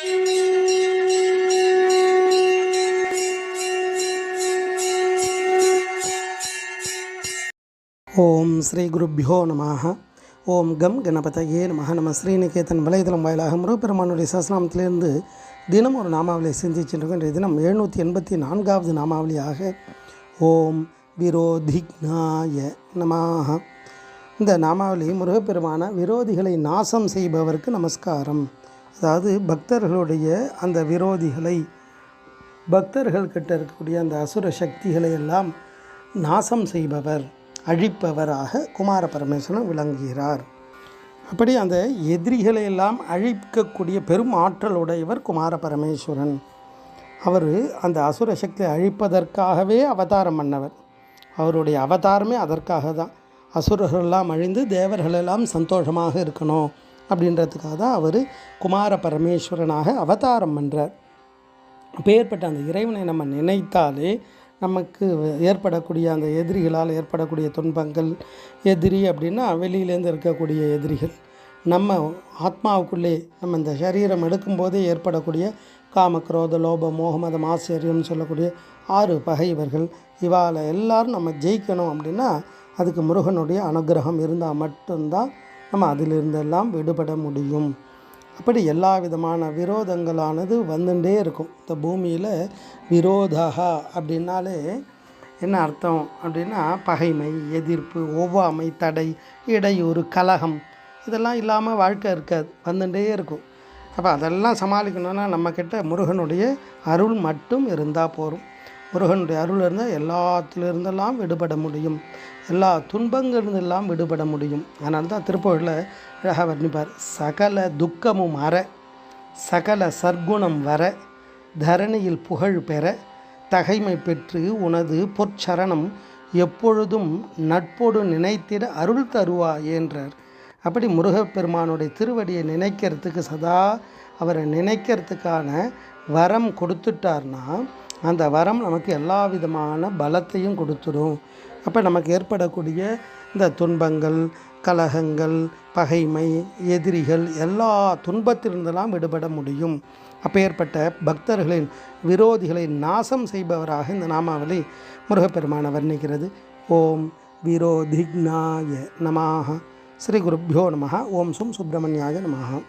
ஓம் ஸ்ரீ குருப்பியோ நமஹ. ஓம் கம் கணபதையே நமஹ. நம்ம ஸ்ரீநிகேதன் வலைதளம் வாயிலாக முருகப்பெருமானுடைய சஹஸ்ரநாமத்திலிருந்து தினம் ஒரு நாமாவளியை சிந்திச்சுருக்கோம். இன்றைய தினம் 784வது நாமாவளியாக ஓம் விரோதிக்னாய நமஹ. இந்த நாமாவளி முருகப்பெருமான விரோதிகளை நாசம் செய்பவருக்கு நமஸ்காரம். அதாவது பக்தர்களுடைய அந்த விரோதிகளை, பக்தர்கள் கிட்ட இருக்கக்கூடிய அந்த அசுர சக்திகளை எல்லாம் நாசம் செய்பவர், அழிப்பவராக குமார பரமேஸ்வரன் விளங்குகிறார். அப்படி அந்த எதிரிகளை எல்லாம் அழிக்கக்கூடிய பெரும் ஆற்றலுடையவர் குமார பரமேஸ்வரன். அவர் அந்த அசுர சக்தியை அழிப்பதற்காகவே அவதாரம் பண்ணவர். அவருடைய அவதாரமே அதற்காக தான். அசுரர்களெல்லாம் அழிந்து தேவர்களெல்லாம் சந்தோஷமாக இருக்கணும் அப்படின்றதுக்காக தான் அவர் குமார பரமேஸ்வரனாக அவதாரம் பண்ணுறார். அப்பேற்பட்ட அந்த இறைவனை நம்ம நினைத்தாலே நமக்கு ஏற்படக்கூடிய அந்த எதிரிகளால் ஏற்படக்கூடிய துன்பங்கள், எதிரி அப்படின்னா வெளியிலேருந்து இருக்கக்கூடிய எதிரிகள், நம்ம ஆத்மாவுக்குள்ளே நம்ம இந்த சரீரம் எடுக்கும்போதே ஏற்படக்கூடிய காம, குரோத, லோப, மோகமதம், ஆச்சரியம்னு சொல்லக்கூடிய 6 பகைவர்கள், இவாளை எல்லாரும் நம்ம ஜெயிக்கணும் அப்படின்னா அதுக்கு முருகனுடைய அனுகிரகம் இருந்தால் மட்டும்தான் நம்ம அதிலிருந்தெல்லாம் விடுபட முடியும். அப்படி எல்லா விதமான விரோதங்களானது வந்துட்டே இருக்கும். இந்த பூமியில் விரோதா அப்படின்னாலே என்ன அர்த்தம் அப்படின்னா பகைமை, எதிர்ப்பு, ஒவ்வாமை, தடை, இடையூறு, கலகம், இதெல்லாம் இல்லாமல் வாழ்க்கை இருக்காது, வந்துட்டே இருக்கும். அப்போ அதெல்லாம் சமாளிக்கணும்னா நம்மக்கிட்ட முருகனுடைய அருள் மட்டும் இருந்தால் போகும். முருகனுடைய அருள் இருந்தால் எல்லாத்திலிருந்தெல்லாம் விடுபட முடியும், எல்லா துன்பங்களிலிருந்தெல்லாம் விடுபட முடியும். அதனால தான் திருப்புகழில் அழகாக வர்ணிப்பார். சகல துக்கமும் அற, சகல சர்க்குணம் வர, தரணியில் புகழ் பெற, தகைமை பெற்று உனது பொற்சரணம் எப்பொழுதும் நட்போடு நினைத்திட அருள் தருவாய் என்றார். அப்படி முருகப்பெருமானுடைய திருவடியை நினைக்கிறதுக்கு, சதா அவரை நினைக்கிறதுக்கான வரம் கொடுத்துட்டார்னா அந்த வரம் நமக்கு எல்லா விதமான பலத்தையும் கொடுத்துடும். அப்போ நமக்கு ஏற்படக்கூடிய இந்த துன்பங்கள், கலகங்கள், பகைமை, எதிரிகள், எல்லா துன்பத்திலிருந்தெல்லாம் விடுபட முடியும். அப்பேற்பட்ட பக்தர்களின் விரோதிகளை நாசம் செய்பவராக இந்த நாமாவளி முருகப்பெருமானை வர்ணிக்கிறது. ஓம் விரோதிக்னாய நமஹ. ஸ்ரீ குருப்பியோ நமஹ. ஓம் சும் சுப்பிரமணியாய நமஹ.